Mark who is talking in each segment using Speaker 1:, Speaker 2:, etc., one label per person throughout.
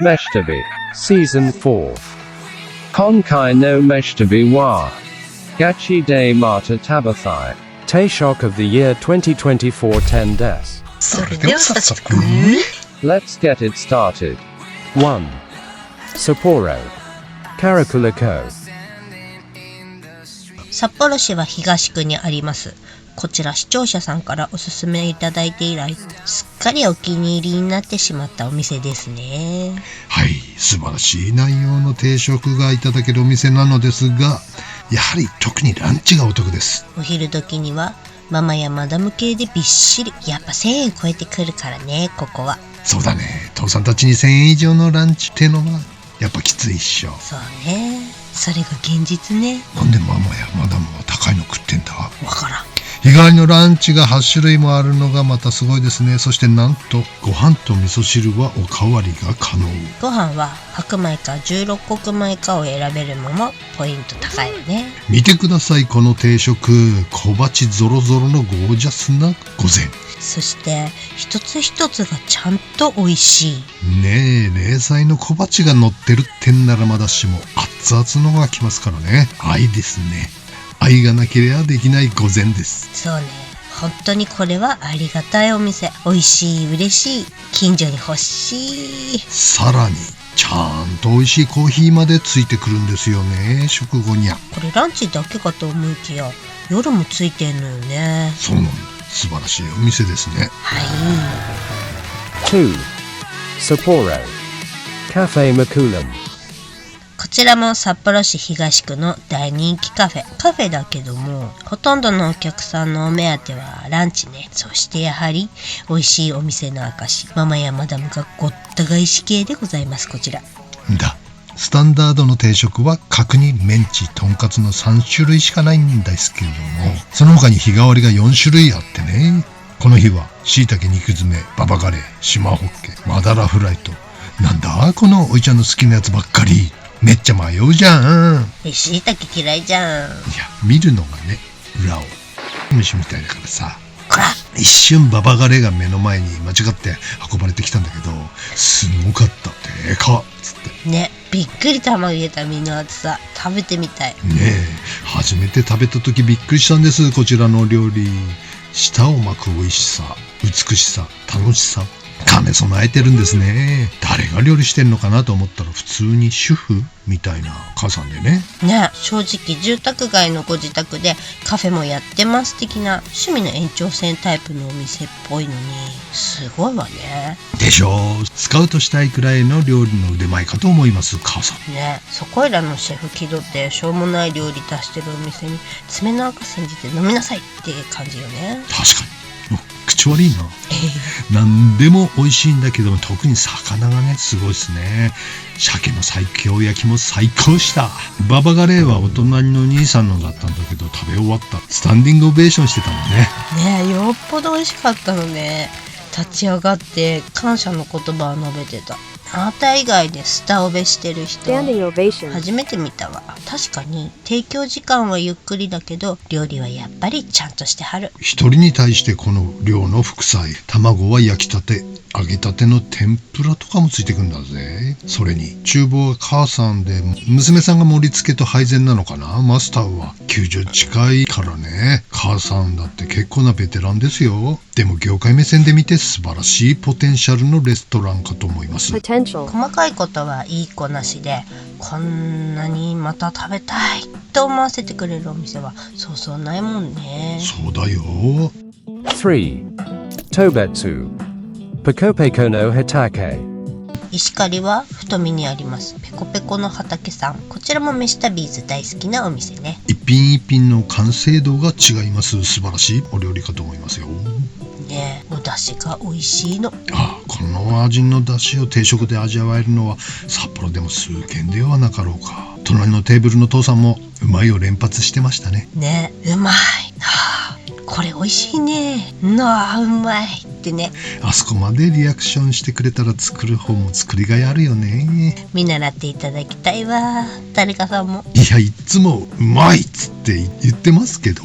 Speaker 1: Meshtabi, Season 4. Konkai no Meshtabi wa Gachi de Mata Tabathai.
Speaker 2: Taishok of the year 2024-10 des.
Speaker 3: それでは早速
Speaker 1: Let's get it started.
Speaker 2: 1. Sapporo. Karakulako.
Speaker 3: 札幌市は東区にあります。こちら視聴者さんからおすすめいただいて以来、すっかりお気に入りになってしまったお店ですね。
Speaker 4: はい、素晴らしい内容の定食がいただけるお店なのですが、やはり特にランチがお得です。
Speaker 3: お昼時にはママやマダム系でびっしり、やっぱ1000円超えてくるからね、ここは。
Speaker 4: そうだね、父さんたちに1000円以上のランチってのはやっぱきついっしょ。
Speaker 3: そうね、それが現実ね。
Speaker 4: なんでママやマダムは高いの食ってんだ？
Speaker 3: わからん。
Speaker 4: 日替わりのランチが8種類もあるのがまたすごいですね。そしてなんとご飯と味噌汁はおかわりが可能。
Speaker 3: ご飯は白米か16穀米かを選べるのもポイント高いよね。
Speaker 4: 見てください、この定食、小鉢ゾロゾロのゴージャスな御膳。
Speaker 3: そして一つ一つがちゃんと美味しい。
Speaker 4: ねえ、冷菜の小鉢が乗ってるってんならまだしも熱々のが来ますからね。愛ですね。愛がなければできない御膳です。
Speaker 3: そうね、本当にこれはありがたいお店。美味しい、嬉しい、近所に欲しい。
Speaker 4: さらにちゃんと美味しいコーヒーまでついてくるんですよね、食後にゃ。
Speaker 3: これランチだけかと思いきや夜もついてんのよね。
Speaker 4: そうなんだ、素晴らしいお店ですね。
Speaker 3: はい。
Speaker 2: 2. Sapporo. Cafe Makulam.
Speaker 3: こちらも札幌市東区の大人気カフェだけども、ほとんどのお客さんのお目当てはランチね。そしてやはり美味しいお店の証、ママやマダムがごった返し系でございます。こちら
Speaker 4: スタンダードの定食は角煮、メンチ、とんかつの3種類しかないんですけれども、その他に日替わりが4種類あってね、この日は椎茸肉詰め、ババカレー、島ホッケ、マダラフライと、なんだこのおいちゃんの好きなやつばっかり。めっちゃ迷うじゃん。
Speaker 3: 椎茸嫌いじゃん。
Speaker 4: いや、見るのがね、裏を虫みたいだからさ。
Speaker 3: こら、
Speaker 4: 一瞬ババガレが目の前に間違って運ばれてきたんだけど、すごかった。でかっつって
Speaker 3: ね、びっくり玉入れた身の厚さ、食べてみたい。
Speaker 4: ねえ、初めて食べた時びっくりしたんです。こちらの料理、舌を巻く美味しさ、美しさ、楽しさ、兼ね備えてるんですね。誰が料理してんのかなと思ったら、普通に主婦みたいな母さんでね。
Speaker 3: ね、正直住宅街のご自宅でカフェもやってます的な趣味の延長線タイプのお店っぽいのに、すごいわね。
Speaker 4: でしょう。スカウトしたいくらいの料理の腕前かと思います、母さん。
Speaker 3: ね、そこいらのシェフ気取ってしょうもない料理出してるお店に爪の赤煎じて飲みなさいって感じよね。
Speaker 4: 確かに。口悪いな。何でも美味しいんだけども、特に魚がね、すごいですね。鮭の西京焼きも最高した。ババガレーはお隣の兄さんのだったんだけど、食べ終わった。スタンディングオベーションしてたもんね。
Speaker 3: ねえ、よっぽど美味しかったのね。立ち上がって感謝の言葉を述べてた。あなた以外でスタオベしてる人初めて見たわ。確かに提供時間はゆっくりだけど、料理はやっぱりちゃんとしてはる。
Speaker 4: 一人に対してこの量の副菜、卵は焼きたて、揚げたての天ぷらとかもついてくんだぜ。それに厨房は母さんで、娘さんが盛り付けと配膳なのかな。マスターは90近いからね。母さんだって結構なベテランですよ。でも業界目線で見て素晴らしいポテンシャルのレストランかと思います。
Speaker 3: 細かいことはいい子なしで、こんなにまた食べたいと思わせてくれるお店はそうそうないもんね。
Speaker 4: そうだよ。
Speaker 2: 3. Tobetsu. Pekopeko no Hatake.
Speaker 3: 石狩は太見にありますペコペコの畑さん。こちらも飯旅ーズ大好きなお店ね。
Speaker 4: 一品一品の完成度が違います。素晴らしいお料理かと思いますよ。
Speaker 3: ねえ、お出汁が美味しいの。
Speaker 4: この味の出汁を定食で味わえるのは札幌でも数軒ではなかろうか。隣のテーブルの父さんもうまいを連発してましたね。
Speaker 3: ねえ、うまい、これ美味しいね、うまいってね。
Speaker 4: あそこまでリアクションしてくれたら作る方も作りがいあるよね。
Speaker 3: 見習っていただきたいわ、誰かさんも。
Speaker 4: いや、いつもうまいっつって言ってますけど、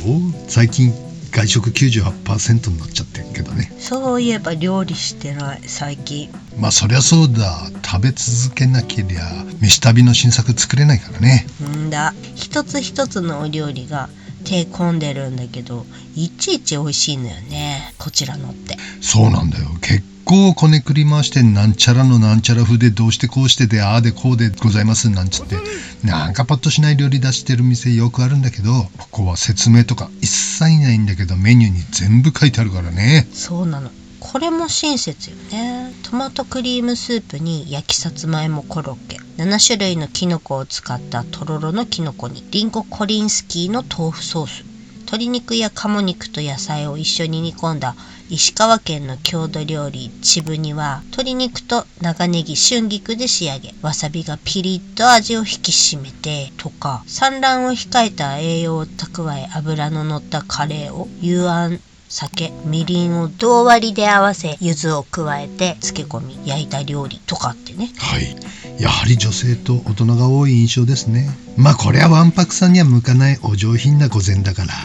Speaker 4: 最近外食 98% になっちゃってるけどね。
Speaker 3: そういえば料理してない最近。
Speaker 4: まあそりゃそうだ。食べ続けなけりゃ飯旅の新作作れないからね。
Speaker 3: んだ、一つ一つのお料理が手込んでるんだけど、いちいち美味しいのよね、こちらのって。
Speaker 4: そうなんだよ。結構こねくり回してなんちゃらのなんちゃら風でどうしてこうしてでああでこうでございますなんつってなんかパッとしない料理出してる店よくあるんだけど、ここは説明とか一切ないんだけどメニューに全部書いてあるからね。
Speaker 3: そうなの。これも親切よね。トマトクリームスープに焼きさつまいもコロッケ、7種類のキノコを使ったとろろのキノコ煮、リンゴコリンスキーの豆腐ソース、鶏肉や鴨肉と野菜を一緒に煮込んだ石川県の郷土料理チブ煮は、鶏肉と長ネギ春菊で仕上げ、わさびがピリッと味を引き締めてとか、産卵を控えた栄養を蓄え油の乗ったカレーを幽庵、酒、みりんを同割りで合わせ、柚子を加えて漬け込み焼いた料理とかってね。
Speaker 4: はい、やはり女性と大人が多い印象ですね。まあこれはわんぱくさんには向かないお上品な御膳だから。
Speaker 3: は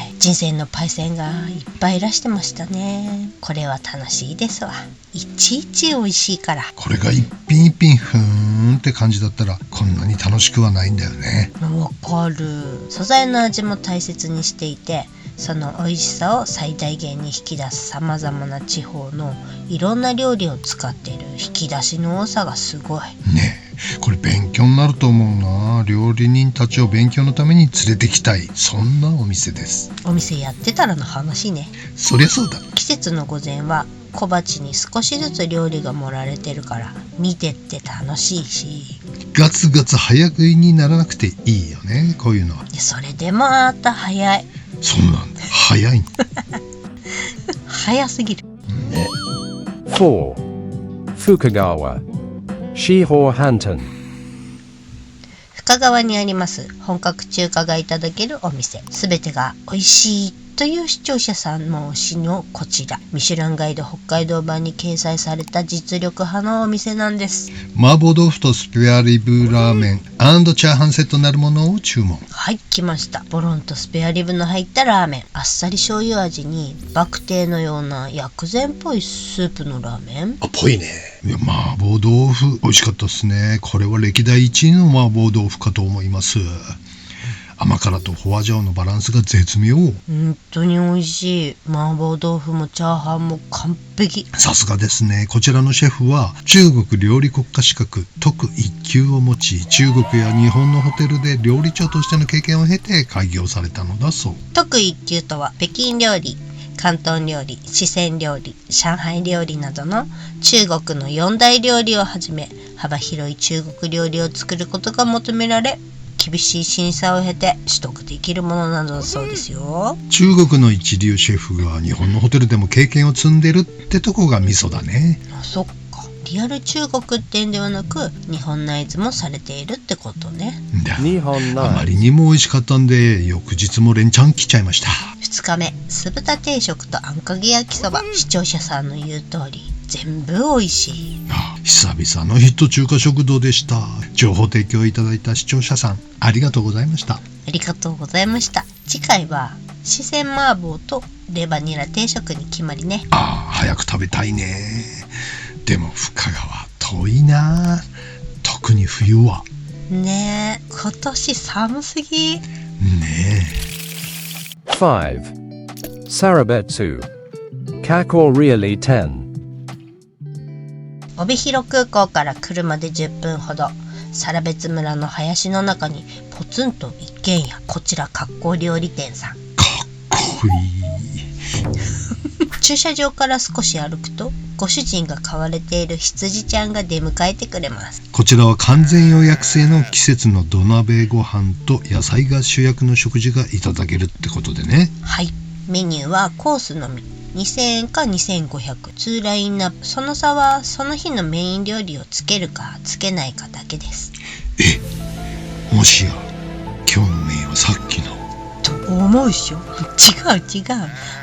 Speaker 3: い、人生のパイセンがいっぱいいらしてましたね。これは楽しいですわ。いちいち美味しいから。
Speaker 4: これが一品一品ふーんって感じだったらこんなに楽しくはないんだよね。
Speaker 3: わかる。素材の味も大切にしていて、その美味しさを最大限に引き出す様々な地方のいろんな料理を使っている引き出しの多さがすごい
Speaker 4: ね。えこれ勉強になると思うな。料理人たちを勉強のために連れてきたい、そんなお店です。
Speaker 3: お店やってたらの話ね。
Speaker 4: そりゃそうだ。
Speaker 3: 季節の御膳は小鉢に少しずつ料理が盛られてるから見てって楽しいし、
Speaker 4: ガツガツ早食いにならなくていいよね、こういうのは。
Speaker 3: それでまた早い。
Speaker 4: そうなんだ、早い。
Speaker 3: 早すぎる。
Speaker 2: 4. Fukagawa Shiho Hanton。
Speaker 3: 深川にあります本格中華がいただけるお店、すべてが美味しいという視聴者さんも推しのこちら、ミシュランガイド北海道版に掲載された実力派のお店なんです。
Speaker 4: 麻婆豆腐とスペアリブラーメン&チャーハンセットなるものを注文。
Speaker 3: はい、来ました。ボロンとスペアリブの入ったラーメン、あっさり醤油味にバクテーのような薬膳っぽいスープのラーメン。
Speaker 4: あ、ぽいね。いや、麻婆豆腐美味しかったですね。これは歴代1位の麻婆豆腐かと思います。甘辛とホワジャオのバランスが絶妙。
Speaker 3: 本当に美味しい。麻婆豆腐もチャーハンも完璧。
Speaker 4: さすがですね。こちらのシェフは中国料理国家資格特1級を持ち、中国や日本のホテルで料理長としての経験を経て開業されたのだそう。
Speaker 3: 特1級とは北京料理、広東料理、四川料理、上海料理などの中国の4大料理をはじめ幅広い中国料理を作ることが求められ、厳しい審査を経て取得できるものなのだそうですよ。
Speaker 4: 中国の一流シェフが日本のホテルでも経験を積んでるってとこがミソだね。
Speaker 3: あ、そっか。リアル中国ってんではなく日本ナイズもされているってことね。
Speaker 2: 日本ナイズ。
Speaker 4: あまりにも美味しかったんで翌日も連チャン来ちゃいました。
Speaker 3: 2日目、酢豚定食とあんかけ焼きそば。視聴者さんの言う通り全部美味しい。
Speaker 4: 久々のヒット中華食堂でした。情報提供いただいた視聴者さんありがとうございました。
Speaker 3: ありがとうございました。次回は四川麻婆とレバニラ定食に決まりね。
Speaker 4: 早く食べたいね。でも深川遠いな。特に冬は
Speaker 3: ねえ、今年寒すぎ。
Speaker 4: ね
Speaker 2: え。5. Sarabetsu Kako Really 10。
Speaker 3: 帯広空港から車で10分ほど、更別村の林の中にポツンと一軒家、こちら割烹料理店さん。
Speaker 4: かっこいい。
Speaker 3: 駐車場から少し歩くとご主人が飼われている羊ちゃんが出迎えてくれます。
Speaker 4: こちらは完全予約制の季節の土鍋ご飯と野菜が主役の食事がいただけるってことでね。
Speaker 3: はい、メニューはコースのみ、2000円か2500、2ラインナップ。その差はその日のメイン料理をつけるかつけないかだけです。
Speaker 4: もしや今日のメインはさっきの
Speaker 3: と思うでしょ。違う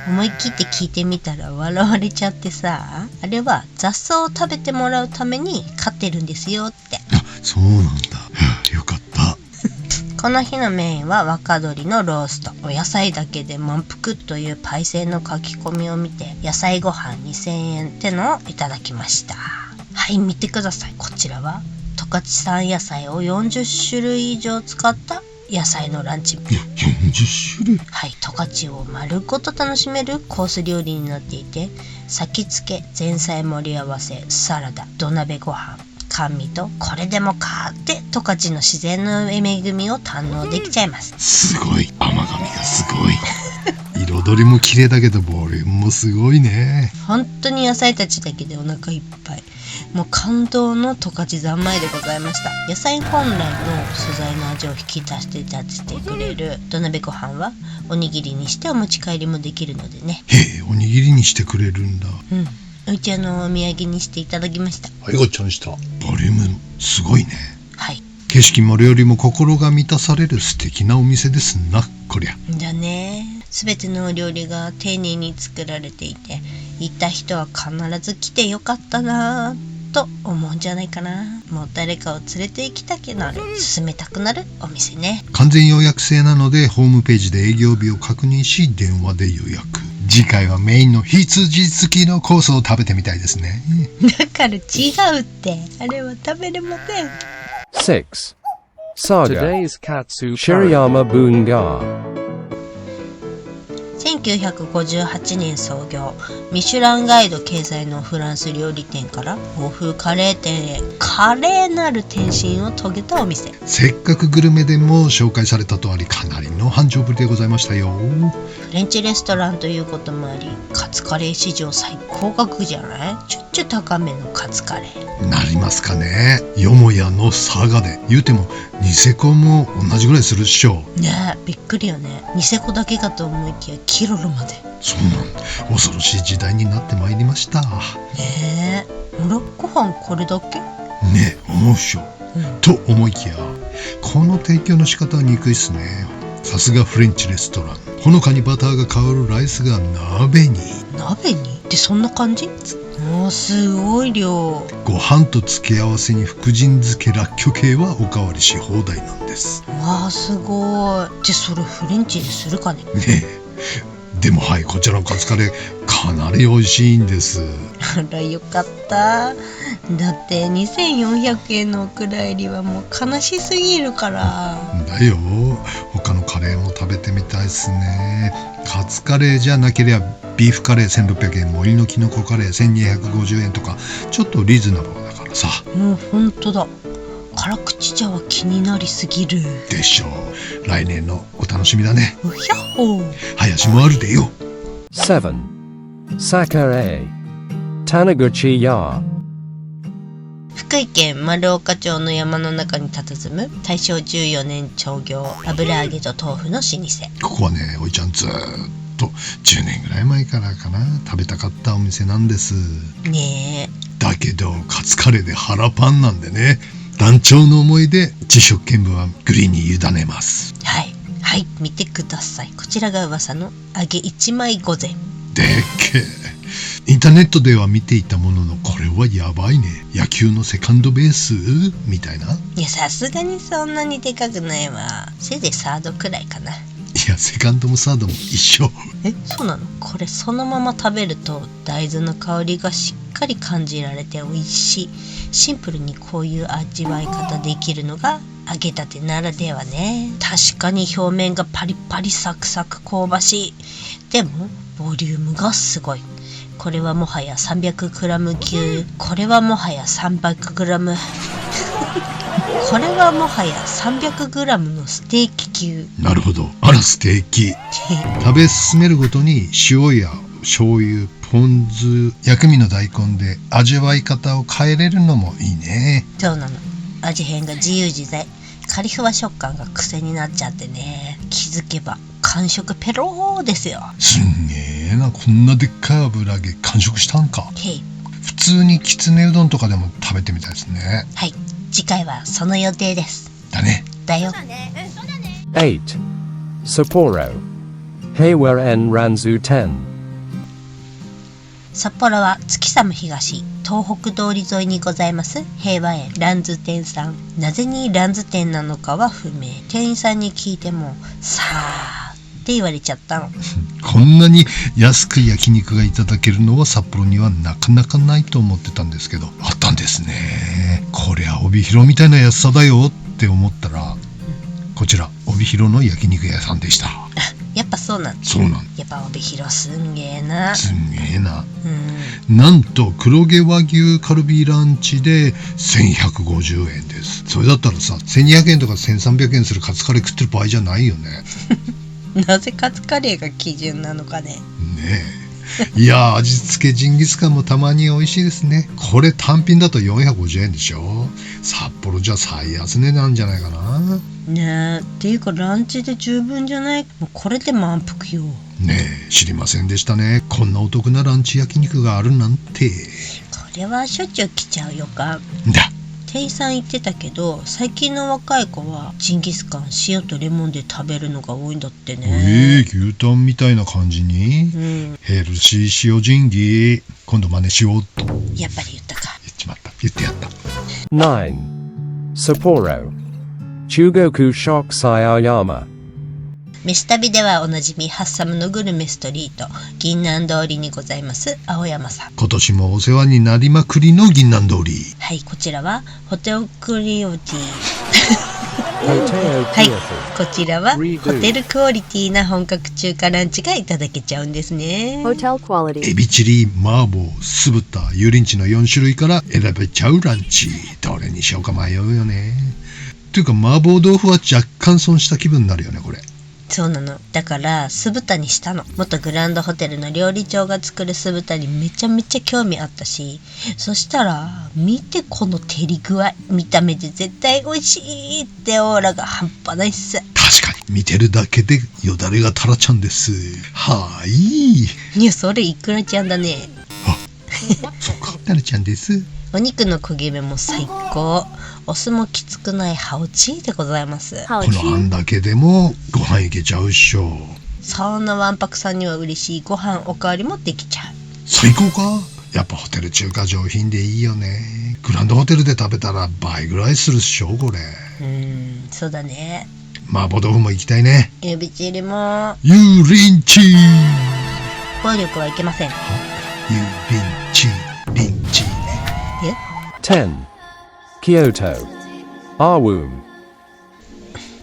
Speaker 3: 思い切って聞いてみたら笑われちゃってさ、あれは雑草を食べてもらうために飼ってるんですよって。
Speaker 4: そうなんだ。よかった。
Speaker 3: この日のメインは若鶏のロースト。お野菜だけで満腹というパイセンの書き込みを見て、野菜ご飯2000円ってのをいただきました。はい、見てください。こちらは十勝産野菜を40種類以上使った野菜のランチ。
Speaker 4: 40種類。
Speaker 3: はい、十勝を丸ごと楽しめるコース料理になっていて、先付け、前菜盛り合わせ、サラダ、土鍋ご飯、甘味とこれでもかって十勝の自然の恵みを堪能できちゃいます。
Speaker 4: すごい、甘噛みがすごい。彩りも綺麗だけどボリュームもすごいね。
Speaker 3: 本当に野菜たちだけでお腹いっぱい。もう感動の十勝三昧でございました。野菜本来の素材の味を引き出してくれる土鍋ご飯はおにぎりにしてお持ち帰りもできるのでね。
Speaker 4: へえ、おにぎりにしてくれるんだ。
Speaker 3: うん、うちお土産にしていただきました。
Speaker 4: はい、ごちゃんした。ボリュームすごいね。
Speaker 3: はい、
Speaker 4: 景色も料理も心が満たされる素敵なお店ですな、こりゃ。
Speaker 3: だね。すべてのお料理が丁寧に作られていて、行った人は必ず来てよかったなと思うんじゃないかな。もう誰かを連れて行きたくなる、進めたくなるお店ね。
Speaker 4: 完全予約制なのでホームページで営業日を確認し電話で予約。次回はメインの羊付きのコースを食べてみたいですね。
Speaker 3: だから違うって、あれは食べれません。
Speaker 2: 6. Saga
Speaker 1: Today's Katsu
Speaker 2: Shiriyama Bunga.
Speaker 3: 1958年創業、ミシュランガイド掲載のフランス料理店から欧風カレー店へ華麗なる転身を遂げたお店。
Speaker 4: せっかくグルメでも紹介されたとあり、かなりの繁盛ぶりでございましたよ。
Speaker 3: フレンチレストランということもあり、カツカレー史上最高額じゃない？ちょっちゅ高めのカツカレー
Speaker 4: なりますかね。よもやの佐賀で言うてもニセコも同じぐらいするっしょ。
Speaker 3: ねえ、びっくりよね。ニセコだけかと思いきやキロロまで。
Speaker 4: そうなんだ。恐ろしい時代になってまいりました。
Speaker 3: ねえ、モロッコ飯これだけ？
Speaker 4: ねえ、思うっしょ、と思いきや、この提供の仕方は憎いっすね。さすがフレンチレストラン。ほのかにバターが香るライスが鍋に。
Speaker 3: 鍋にってそんな感じ？もうすごい量。
Speaker 4: ご飯と付け合わせに福神漬けらっきょ系はおかわりし放題なんです。
Speaker 3: わあ、すごい。ってそれフレンチでするかね？
Speaker 4: ねえ、でもはい、こちらのカツカレーかなり美味しいんです。
Speaker 3: あら、よかった。だって2400円のお蔵入りはもう悲しすぎるから。
Speaker 4: だよ、他のカレーも食べてみたいっすね。カツカレーじゃなければビーフカレー1600円、森のきのこカレー1250円とか、ちょっとリーズナブルだからさ。
Speaker 3: もうほんとだ。辛口茶は気になりすぎる
Speaker 4: でしょう。来年のお楽しみだね。
Speaker 3: うひゃっほー。
Speaker 4: 林もあるでよ。
Speaker 2: 7. Sakare Taniguchi Ya.
Speaker 3: 福井県丸岡町の山の中に佇む大正14年創業、油揚げと豆腐の老舗。
Speaker 4: ここはね、おいちゃんずーっと10年ぐらい前からかな、食べたかったお店なんです。
Speaker 3: ねえ。
Speaker 4: だけどカツカレーで腹パンなんでね、団長の思いで自食見分はグリーンに委ねます。
Speaker 3: はいはい、見てください。こちらが噂の揚げ一枚御膳。
Speaker 4: でっけえ。インターネットでは見ていたものの、これはやばいね。野球のセカンドベースみたいな。
Speaker 3: いや、さすがにそんなにでかくないわ。せいぜいサードくらいかな。
Speaker 4: いや、セカンドもサードも一緒。
Speaker 3: え、そうなの？これそのまま食べると大豆の香りがしっかり感じられて美味しい。シンプルにこういう味わい方できるのが揚げたてならではね。確かに表面がパリパリサクサク香ばしい。でもボリュームがすごい。これはもはや 300g 級。これはもはや 300g これはもはや 300g のステーキ級。
Speaker 4: なるほど。あら、ステーキ。食べ進めるごとに塩や醤油、ポン酢、薬味の大根で味わい方を変えれるのもいいね。
Speaker 3: そうなの。味変が自由自在。カリフワ食感が癖になっちゃってね。気づけば完食ペローですよ。
Speaker 4: すんげえな、こんなでっかい油揚げ完食したんか。
Speaker 3: へい。
Speaker 4: 普通にきつねうどんとかでも食べてみたいですね。
Speaker 3: はい、次回はその予定です。
Speaker 4: だね。
Speaker 3: だよ。
Speaker 2: 8. Sapporo Heiwa en Ranzu 10.
Speaker 3: 札幌は月寒東東北通り沿いにございます平和園ランズ店さん。なぜにランズ店なのかは不明。店員さんに聞いてもさあって言われちゃったの。
Speaker 4: こんなに安く焼肉がいただけるのは札幌にはなかなかないと思ってたんですけど、あったんですね。こりゃ帯広みたいな安さだよって思ったら、こちら帯広の焼肉屋さんでした。
Speaker 3: やっぱそうなんだ。
Speaker 4: そうなんだ。
Speaker 3: やっぱ帯広すんげえな。
Speaker 4: すんげえな。なんと黒毛和牛カルビランチで1150円です。それだったらさ、1200円とか1300円するカツカレー食ってる場合じゃないよね。
Speaker 3: なぜカツカレーが基準なのかね。
Speaker 4: ねえ。いや、味付けジンギスカンもたまに美味しいですね。これ単品だと450円でしょ。札幌じゃ最安値なんじゃないかな。
Speaker 3: ねえ、っていうかランチで十分じゃない？もうこれで満腹よ。
Speaker 4: ねえ、知りませんでしたね。こんなお得なランチ焼肉があるなんて。
Speaker 3: これはしょっちゅう来ちゃうよか。
Speaker 4: だ。
Speaker 3: 店員さん言ってたけど、最近の若い子はジンギスカン塩とレモンで食べるのが多いんだってね。
Speaker 4: 牛タンみたいな感じに、ヘルシー塩ジンギ。今度真似しようっと。
Speaker 3: やっぱり言ったか。
Speaker 4: 言っちまった。言ってやった。
Speaker 2: 9. Sapporo. Chugoku Shokusai Aoyama.
Speaker 3: 飯旅ではおなじみハッサムのグルメストリート、銀杏通りにございます青山さん。
Speaker 4: 今年もお世話になりまくりの銀杏通り。
Speaker 3: はい、こちらはホテルクリオティ
Speaker 2: はい、
Speaker 3: こちらはホテルクオリティな本格中華ランチがいただけちゃうんですね。
Speaker 4: エビチリ、麻婆、酢豚、油淋鶏の4種類から選べちゃうランチ。どれにしようか迷うよね。っていうか麻婆豆腐は若干損した気分になるよねこれ。
Speaker 3: そうなの。だから酢豚にしたの。元グランドホテルの料理長が作る酢豚にめちゃめちゃ興味あったし、そしたら見てこの照り具合、見た目で絶対美味しいってオーラが半端ないっす。
Speaker 4: 確かに見てるだけでよだれが垂らちゃうんです。はい。
Speaker 3: いや、それいくらちゃんだね。
Speaker 4: あ、そうか、タラちゃんです。
Speaker 3: お肉の焦げ目も最高。お酢もきつくないハオチーでございます。
Speaker 4: このあんだけでもご飯いけちゃうっしょ。
Speaker 3: そんなわんぱくさんには嬉しいご飯おかわりもできちゃう。
Speaker 4: 最高か。やっぱホテル中華上品でいいよね。グランドホテルで食べたら倍ぐらいするっしょこれ。
Speaker 3: そうだね。
Speaker 4: 麻婆豆腐も行きたいね。
Speaker 3: エビチリも。
Speaker 4: 油淋鶏。
Speaker 3: 暴力はいけません。
Speaker 4: 油淋鶏、リンチね。
Speaker 3: え
Speaker 2: 10. Kyoto. Arwum.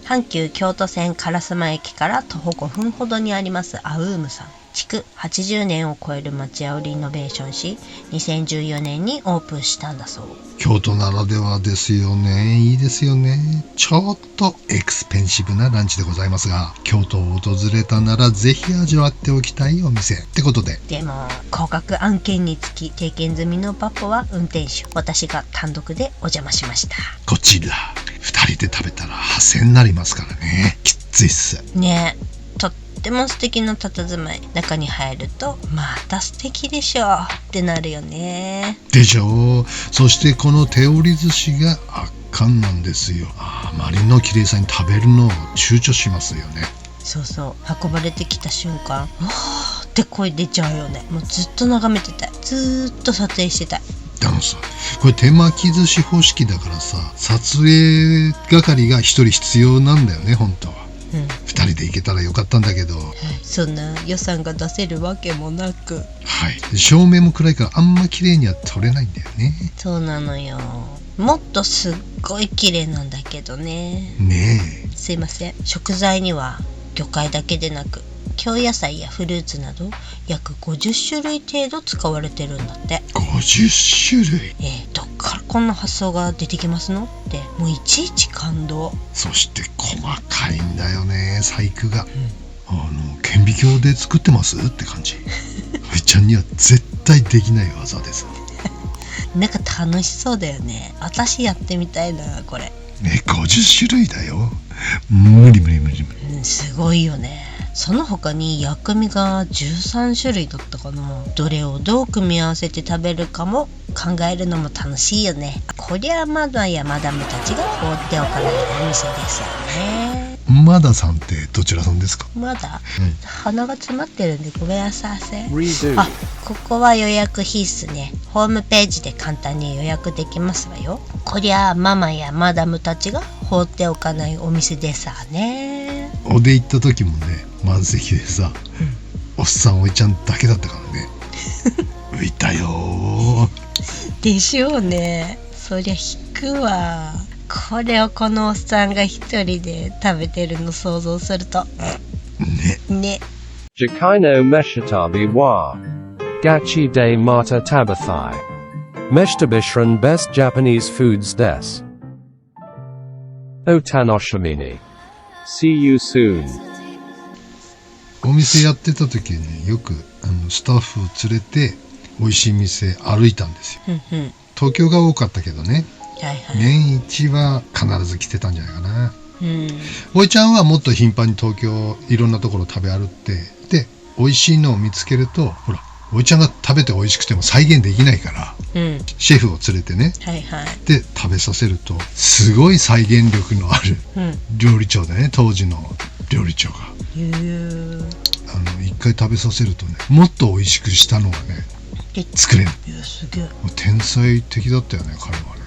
Speaker 3: 阪急京都線烏丸駅から徒歩5分ほどにありますアウームさん。築80年を超える町屋をリノベーションし、2014年にオープンしたんだそう。
Speaker 4: 京都ならではですよね。いいですよね。ちょっとエクスペンシブなランチでございますが、京都を訪れたならぜひ味わっておきたいお店ってことで。
Speaker 3: でも高額案件につき経験済みのパポは運転手、私が単独でお邪魔しました。
Speaker 4: こちら2人で食べたら8000になりますからね。きついっす
Speaker 3: ね。とっても素敵な佇まい。中に入るとまた素敵でしょってなるよね。
Speaker 4: でしょう。そしてこの手織り寿司が圧巻なんですよ。あまりの綺麗さに食べるのを躊躇しますよね。
Speaker 3: そうそう、運ばれてきた瞬間、わーって声出ちゃうよね。もうずっと眺めてたい。ずっと撮影してたい。
Speaker 4: でもさ、これ手巻き寿司方式だからさ、撮影係が1人必要なんだよね本当は。2人で行けたらよかったんだけど、
Speaker 3: そんな予算が出せるわけもなく。
Speaker 4: はい、照明も暗いからあんま綺麗には撮れないんだよね。
Speaker 3: そうなのよ。もっとすっごい綺麗なんだけどね。
Speaker 4: ねえ。
Speaker 3: すいません。食材には魚介だけでなく京野菜やフルーツなど約50種類程度使われてるんだって。
Speaker 4: 50種類。
Speaker 3: どっからこんな発想が出てきますのって、もういちいち感動。
Speaker 4: そして細かいんだよね細工が。顕微鏡で作ってますって感じ。ふいちゃんには絶対できない技です。
Speaker 3: なんか楽しそうだよね。私やってみたいなこれ。
Speaker 4: ね、50種類だよ。無理。
Speaker 3: すごいよね。その他に薬味が13種類だったかな。どれをどう組み合わせて食べるかも考えるのも楽しいよね。こりゃマダやマダムたちが放っておかないお店ですよね。
Speaker 4: マダさんってどちらさんですか？
Speaker 3: まだ、鼻が詰まってるんでごめんなさい。
Speaker 2: Redo.
Speaker 3: あ、ここは予約必須ね。ホームページで簡単に予約できますわよ。こりゃママやマダムたちが放っておかないお店ですわね。
Speaker 4: おで行った時もね、満席でさ、おっさんおいちゃんだけだったからね。浮いたよー。
Speaker 3: でしょうね。そりゃ引くわ。これをこのおっさんが一人で食べてるの想像するとね。
Speaker 1: Jakai no Meshitabi wa.
Speaker 2: Gachi de Mata Tabathai. Meshtabishran best Japanese foods des.
Speaker 1: Otanoshimini. See you soon.
Speaker 4: お店やってた時にね、よくスタッフを連れて美味しい店歩いたんですよ。東京が多かったけどね、年一は必ず来てたんじゃないかな。おいちゃんはもっと頻繁に東京いろんなところ食べ歩って、で美味しいのを見つけると、ほらおいちゃんが食べて美味しくても再現できないから、シェフを連れてね、で食べさせるとすごい再現力のある料理長でね、当時の料理長が一回食べさせるとね、もっと美味しくしたのがね作れる。
Speaker 3: すげえ。
Speaker 4: もう天才的だったよね、彼はね。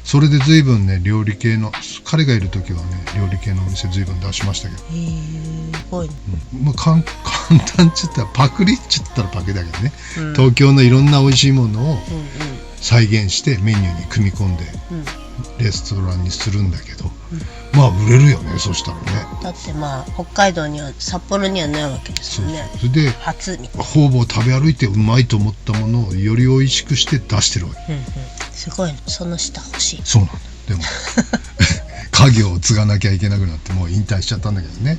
Speaker 4: それで随分ね、料理系の、彼がいる時はね、料理系のお店随分出しましたけど、
Speaker 3: すごいね。
Speaker 4: まあ、簡単っちゃったらパクリっちゃったらパクリだけどね、東京のいろんな美味しいものを再現してメニューに組み込んでレストランにするんだけど、まあ売れるよね、そしたらね。
Speaker 3: だってまあ北海道には、札幌にはないわけですよね。
Speaker 4: それで
Speaker 3: 初みたいな。
Speaker 4: ほぼ食べ歩いてうまいと思ったものをより美味しくして出してるわけ。
Speaker 3: すごいね、その下欲しい。
Speaker 4: そうなんだよ。でも家業を継がなきゃいけなくなってもう引退しちゃったんだけどね。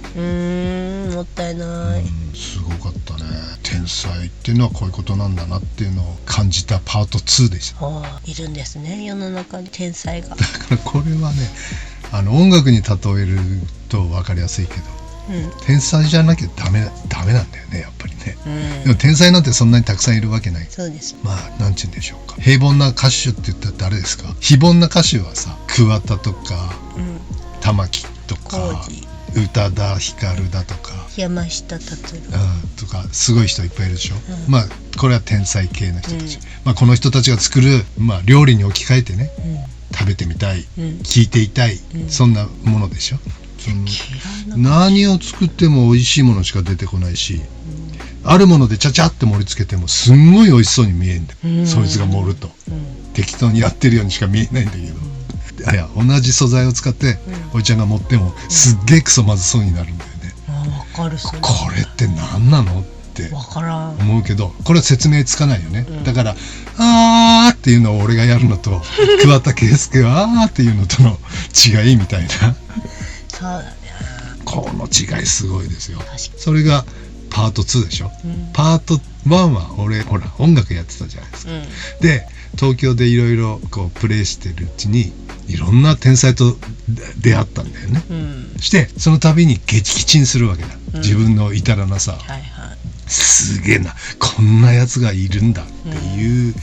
Speaker 3: もったいない。
Speaker 4: すごかったね。天才っていうのはこういうことなんだなっていうのを感じたパート2でした。
Speaker 3: いるんですね、世の中に天才が。
Speaker 4: だからこれはね、音楽に例えると分かりやすいけど、天才じゃなきゃダメなんだよね、やっぱりね。でも天才なんてそんなにたくさんいるわけない。
Speaker 3: そうです。
Speaker 4: まあなんちゅうんでしょうか、平凡な歌手って言ったら誰ですか。非凡な歌手はさ、桑田とか、玉木とか、宇多田ヒカルだとか、
Speaker 3: 山下達郎
Speaker 4: とかすごい人いっぱいいるでしょ。まあこれは天才系の人たち。まあこの人たちが作る、まあ料理に置き換えてね、食べてみたい、聞いていたい、そんなものでしょ。何を作っても美味しいものしか出てこないし、あるものでちゃちゃって盛り付けてもすんごい美味しそうに見えるんだよ、そいつが盛ると、適当にやってるようにしか見えないんだけど、いや同じ素材を使っておいちゃんが盛ってもすっげえクソまずそうになるんだよね。
Speaker 3: わかる。それ
Speaker 4: これって何なのって思うけど、これは説明つかないよね。だからあーっていうのを俺がやるのと桑田佳祐はあーっていうのとの違いみたいな
Speaker 3: そうだね。
Speaker 4: この違いすごいですよ。それがパート2でしょ。パート1は俺ほら音楽やってたじゃないですか。で東京でいろいろこうプレイしてるうちにいろんな天才と出会ったんだよね。してその度に激吉にするわけだ、自分の至らなさ。すげえな、こんなやつがいるんだっていう、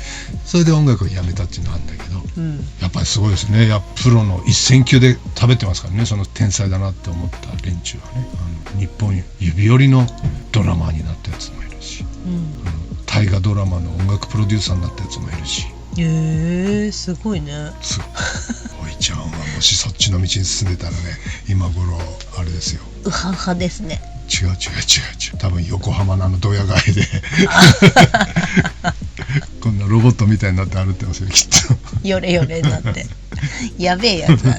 Speaker 4: それで音楽をやめたっていうのはあるんだけど、やっぱりすごいですね。プロの一線級で食べてますからね、その天才だなって思った連中はね。日本指折りのドラマーになったやつもいるし、大河ドラマの音楽プロデューサーになったやつもいるし。
Speaker 3: すごいね。
Speaker 4: おいちゃんはもしそっちの道に進んでたらね、今頃あれですよ、
Speaker 3: ウハウハですね。
Speaker 4: 違う、多分横浜のドヤ街でこんなロボットみたいになって歩ってますよ、きっと。
Speaker 3: ヨレヨレになってやべえやつだ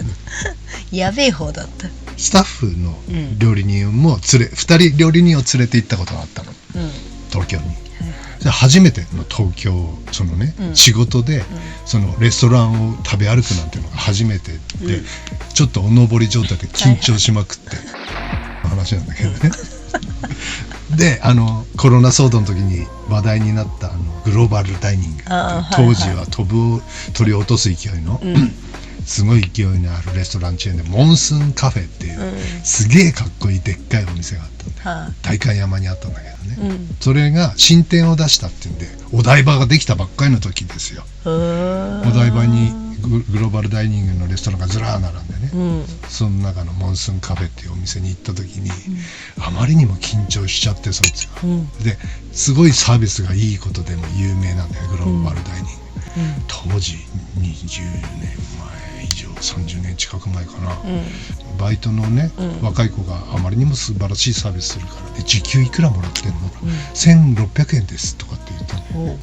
Speaker 3: やべえ方だった。
Speaker 4: スタッフの料理人も2人料理人を連れて行ったことがあったの、東京に。初めての東京、そのね、仕事でそのレストランを食べ歩くなんていうのが初めてで、ちょっとおのぼり状態で緊張しまくって話なんだけどねでコロナ騒動の時に話題になったグローバルダイニング、当時は鳥を落とす勢いの、すごい勢いのあるレストランチェーンでモンスーンカフェっていう、すげえかっこいいでっかいお店があったんだよ、代官山にあったんだけどね、それが新店を出したっていうんで、お台場ができたばっかりの時ですよ。お台場にグローバルダイニングのレストランがずらー並んでね、その中のモンスーンカフェっていうお店に行った時に、あまりにも緊張しちゃって、そいつが、ですごいサービスがいいことでも有名なんだよ、グローバルダイニング、当時20年前以上30年近く前かな、
Speaker 3: うん
Speaker 4: バイトのね、
Speaker 3: うん
Speaker 4: 若い子があまりにも素晴らしいサービスするからで時給いくらもらってんの、
Speaker 3: うん
Speaker 4: 1600円ですとかって言ったの。
Speaker 3: おう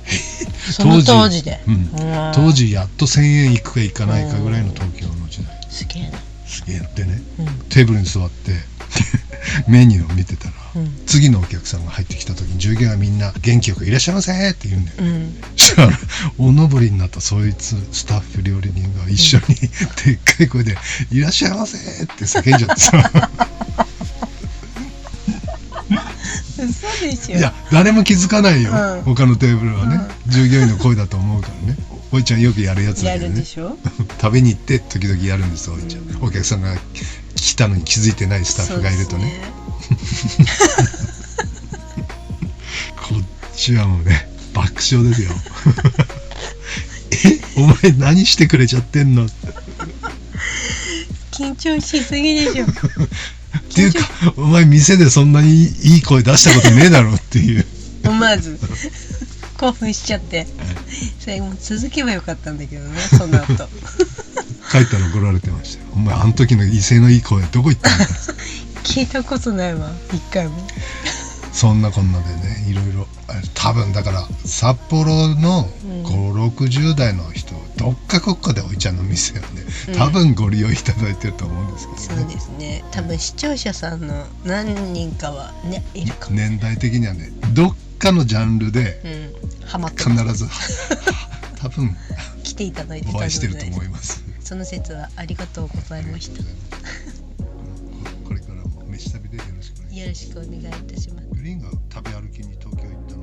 Speaker 3: その当時で、
Speaker 4: うん
Speaker 3: うん
Speaker 4: 当時やっと1000円いくかいかないかぐらいの東京の時代、
Speaker 3: すげえな。
Speaker 4: すげえでね、
Speaker 3: うん
Speaker 4: テーブルに座ってメニューを見てたら、
Speaker 3: うん
Speaker 4: 次のお客さんが入ってきた時に従業員はみんな元気よくいらっしゃいませって言うんだよ、
Speaker 3: うん
Speaker 4: そしたらおのぼりになったそいつスタッフ料理人が一緒に、でっかい声でいらっしゃいませって叫んじゃってさ
Speaker 3: 嘘でしょ。
Speaker 4: いや誰も気づかないよ、
Speaker 3: うん
Speaker 4: 他のテーブルはね、従業員の声だと思うからね。おいちゃんよくやるやつだ
Speaker 3: や
Speaker 4: けどね
Speaker 3: るでしょ。
Speaker 4: 食べに行って時々やるんですおいちゃん、お客さんが来たのに気づいてないスタッフがいるとね、こっちはもうね爆笑ですよお前何してくれちゃってんの
Speaker 3: 緊張しすぎでしょ。
Speaker 4: っていうかお前店でそんなにいい声出したことねえだろっていう
Speaker 3: 思わず興奮しちゃってそれもう続けばよかったんだけどね。その後
Speaker 4: 帰ったら怒られてましたよ。お前あの時の威勢のいい声どこ行ったんだ
Speaker 3: 聞いたことないわ一回も。
Speaker 4: そんなこんなでねいろいろ多分だから札幌の5、60代の人どっかでおいちゃんの店をね多分ご利用いただいてると思うんですけどね、
Speaker 3: そうですね。多分視聴者さんの何人かはねいるかも。
Speaker 4: 年代的にはねどっかのジャンルで
Speaker 3: ハマって
Speaker 4: 必
Speaker 3: ます。
Speaker 4: ず多分
Speaker 3: 来ていただいてた
Speaker 4: お会いしてると
Speaker 3: ので
Speaker 4: 思います
Speaker 3: その説はありがとうございました。
Speaker 4: これからも飯旅でよろしくお願いします。
Speaker 3: よろしくお願いいたします。
Speaker 4: グリーンが食べ歩きに東京行ったの